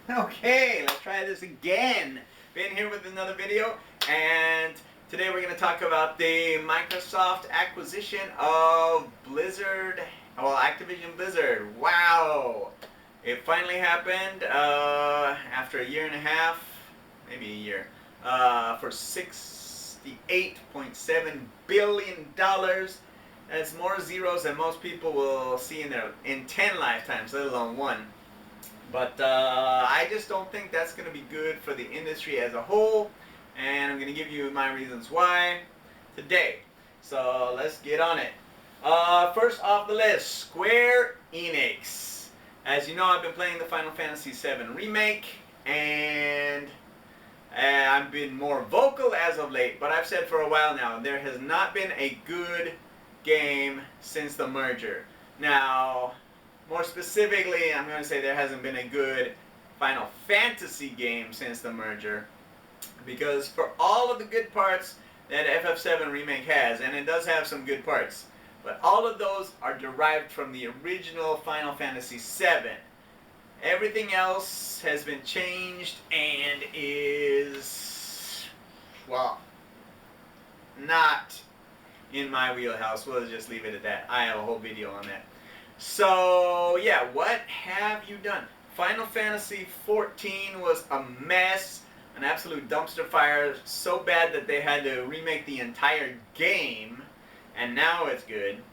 Okay, let's try this again. Been here with another video, and today we're going to talk about the Microsoft acquisition of Blizzard, well, Activision Blizzard. Wow! It finally happened after a year and a half, maybe a year, for $68.7 billion. That's more zeros than most people will see in 10 lifetimes, let alone one. But I just don't think that's going to be good for the industry as a whole, and I'm going to give you my reasons why today. So let's get on it. First off the list, Square Enix. As you know, I've been playing the Final Fantasy VII Remake, and I've been more vocal as of late, but I've said for a while now, there has not been a good game since the merger. Now, more specifically, I'm going to say there hasn't been a good Final Fantasy game since the merger, because for all of the good parts that FF7 Remake has, and it does have some good parts, but all of those are derived from the original Final Fantasy VII. Everything else has been changed and is, well, not in my wheelhouse. We'll just leave it at that. I have a whole video on that. So, yeah, what have you done? Final Fantasy XIV was a mess, an absolute dumpster fire, so bad that they had to remake the entire game, and now it's good.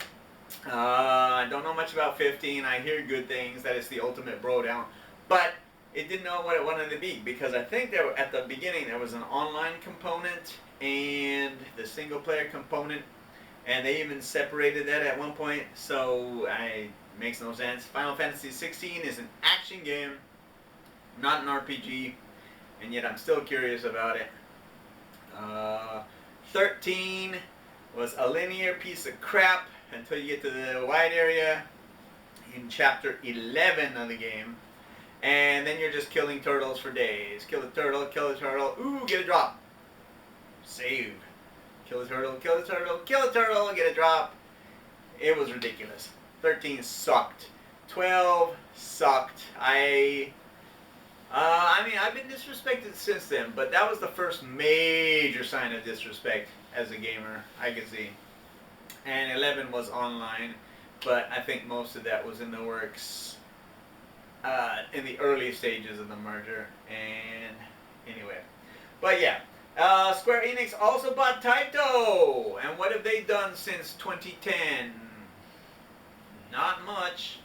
I don't know much about 15. I hear good things, that it's the ultimate bro down, but it didn't know what it wanted to be, because I think there, at the beginning there was an online component and the single player component, and they even separated that at one point, so it makes no sense. Final Fantasy 16 is an action game, not an RPG, and yet I'm still curious about it. 13 was a linear piece of crap until you get to the wide area in chapter 11 of the game, and then you're just killing turtles for days. Kill the turtle, ooh, get a drop. Save. Kill the turtle, kill the turtle, kill the turtle, get a drop. It was ridiculous. 13 sucked. 12 sucked. I mean, I've been disrespected since then, but that was the first major sign of disrespect as a gamer I could see. And 11 was online, but I think most of that was in the works in the early stages of the merger. And anyway, but yeah. Square Enix also bought Taito, and what have they done since 2010? Not much.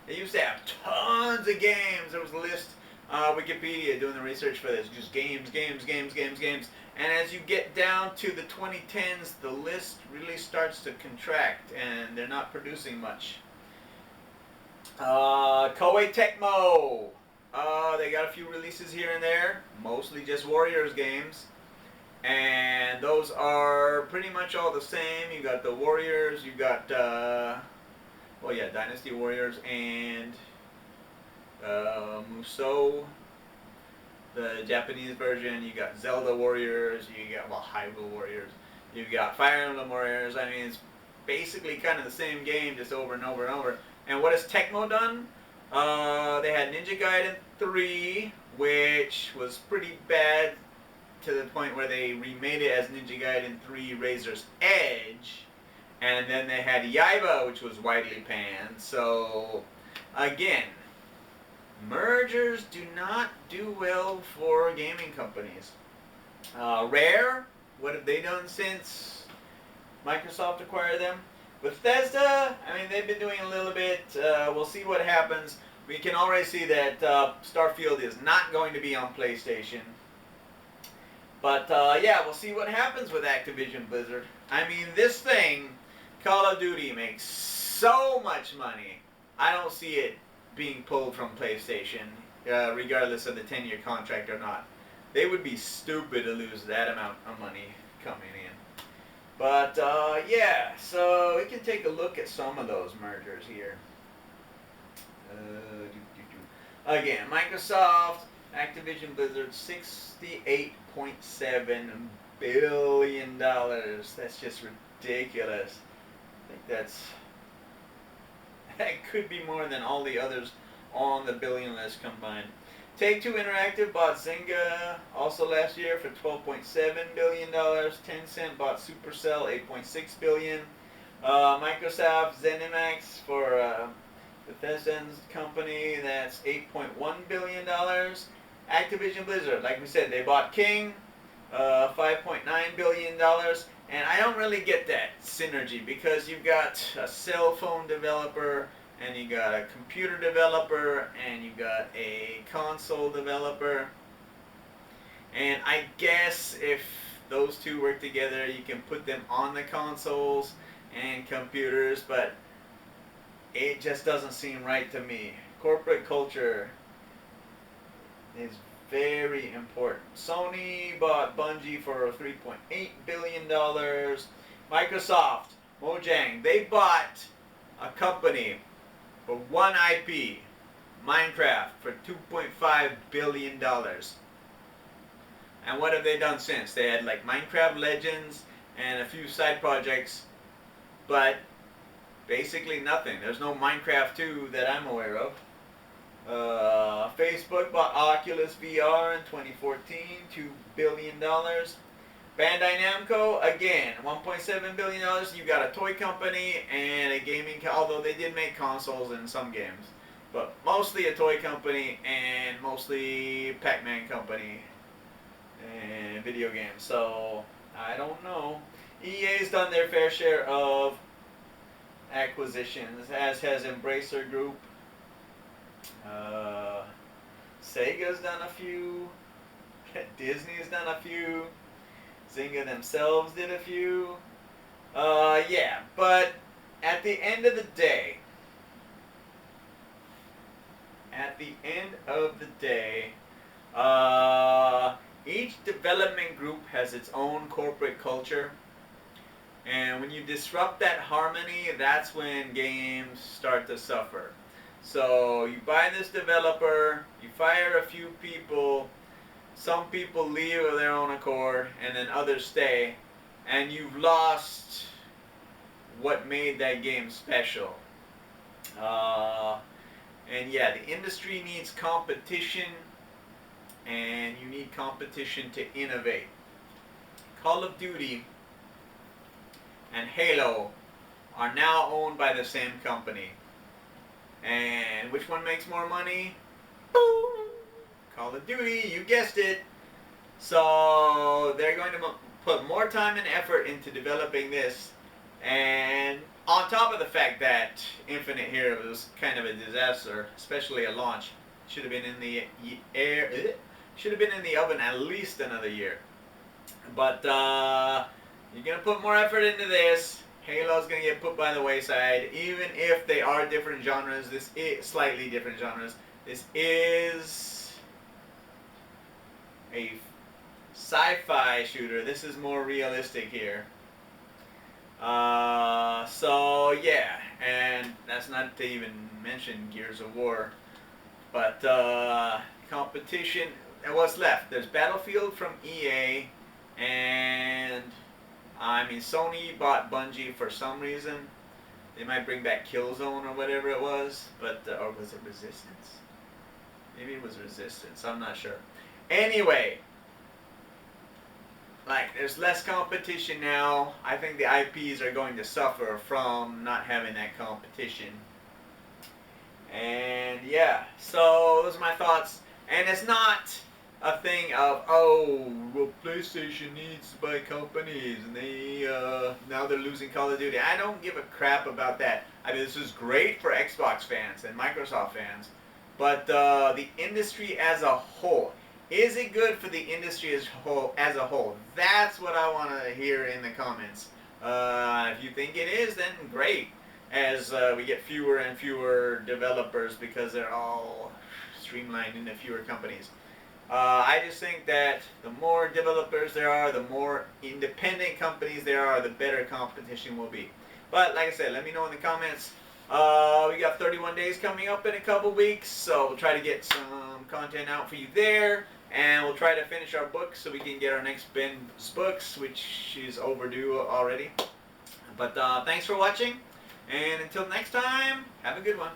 They used to have tons of games. There was a list, Wikipedia doing the research for this, just games. And as you get down to the 2010s, the list really starts to contract, and they're not producing much. Koei Tecmo. They got a few releases here and there, mostly just Warriors games. And those are pretty much all the same. You got the Warriors, you got, well, yeah, Dynasty Warriors and Musou, the Japanese version. You got Zelda Warriors, you got, well, Hyrule Warriors, you got Fire Emblem Warriors. I mean, it's basically kind of the same game, just over and over and over. And what has Tecmo done? They had Ninja Gaiden 3, which was pretty bad, to the point where they remade it as Ninja Gaiden 3 Razor's Edge, and then they had Yaiba, which was widely panned. So again, mergers do not do well for gaming companies. Rare, what have they done since Microsoft acquired them? Bethesda, I mean, they've been doing a little bit. We'll see what happens. We can already see that Starfield is not going to be on PlayStation. But yeah, we'll see what happens with Activision Blizzard. I mean, this thing, Call of Duty, makes so much money. I don't see it being pulled from PlayStation, regardless of the 10-year contract or not. They would be stupid to lose that amount of money coming in. But yeah, so we can take a look at some of those mergers here. Again, Microsoft, Activision Blizzard, $68.7 billion. That's just ridiculous. I think that could be more than all the others on the billion list combined. Take-Two Interactive bought Zynga also last year for $12.7 billion. Tencent bought Supercell, $8.6 billion. Microsoft ZeniMax for Bethesda's company, that's $8.1 billion. Activision Blizzard, like we said, they bought King, $5.9 billion. And I don't really get that synergy because you've got a cell phone developer, and you got a computer developer, and you got a console developer. And I guess if those two work together, you can put them on the consoles and computers, but it just doesn't seem right to me. Corporate culture is very important. Sony bought Bungie for $3.8 billion. Microsoft, Mojang, they bought a company for one IP, Minecraft, for $2.5 billion. And what have they done since? They had like Minecraft Legends and a few side projects, but basically nothing. There's no Minecraft 2 that I'm aware of. Facebook bought Oculus VR in 2014, $2 billion. Bandai Namco, again, $1.7 billion. You got a toy company and a gaming, although they did make consoles in some games. But mostly a toy company and mostly Pac-Man company and video games. So, I don't know. EA's done their fair share of acquisitions, as has Embracer Group. Sega's done a few. Disney's done a few. Zynga themselves did a few. Yeah, but at the end of the day, each development group has its own corporate culture. And when you disrupt that harmony, that's when games start to suffer. So you buy this developer, you fire a few people, some people leave of their own accord, and then others stay, and you've lost what made that game special. And yeah, the industry needs competition, and you need competition to innovate. Call of Duty and Halo are now owned by the same company. And which one makes more money? Boom! Call of Duty, you guessed it. So they're going to put more time and effort into developing this. And on top of the fact that Infinite here was kind of a disaster, especially at launch, should have been in the should have been in the oven at least another year. But you're going to put more effort into this. Halo's going to get put by the wayside, even if they are different genres. This is slightly different genres. This is a sci-fi shooter. This is more realistic here. So yeah, and that's not to even mention Gears of War. But competition, and what's left? There's Battlefield from EA, and I mean, Sony bought Bungie for some reason. They might bring back Killzone or whatever it was, but or was it Resistance? Maybe it was Resistance. I'm not sure. Anyway, like there's less competition now. I think the IPs are going to suffer from not having that competition. And yeah, so those are my thoughts. And it's not a thing of, oh, well, PlayStation needs to buy companies and they now they're losing Call of Duty. I don't give a crap about that. I mean, this is great for Xbox fans and Microsoft fans, but the industry as a whole, is it good for the industry as a whole? That's what I want to hear in the comments. If you think it is, then great, as we get fewer and fewer developers because they're all streamlined into fewer companies. I just think that the more developers there are, the more independent companies there are, the better competition will be. But like I said, let me know in the comments. We got 31 days coming up in a couple weeks, so we'll try to get some content out for you there. And we'll try to finish our books so we can get our next Ben's books, which is overdue already. But thanks for watching, and until next time, have a good one.